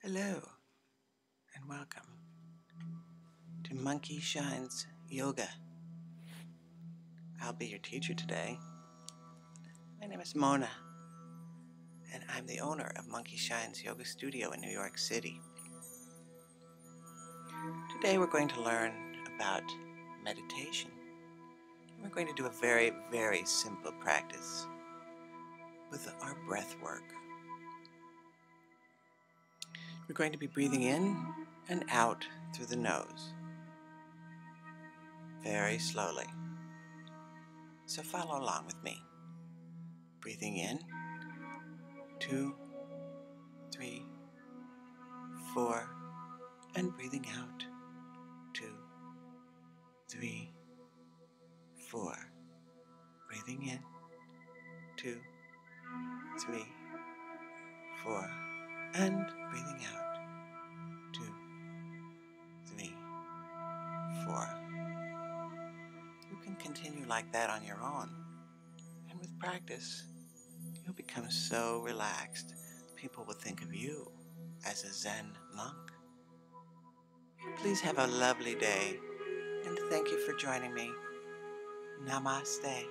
Hello and welcome to Monkey Shine's Yoga. I'll be your teacher today. My name is Mona and I'm the owner of Monkey Shine's Yoga Studio in New York City. Today we're going to learn about meditation. We're going to do a very, very simple practice with our breath work. We're going to be breathing in and out through the nose, very slowly. So follow along with me. Breathing in, 2, 3, 4, and breathing out, 2, 3, 4. Breathing in, 2, 3, 4, and breathing out, 2, 3, 4. You can continue like that on your own, and with practice, you'll become so relaxed, people will think of you as a Zen monk. Please have a lovely day, and thank you for joining me. Namaste.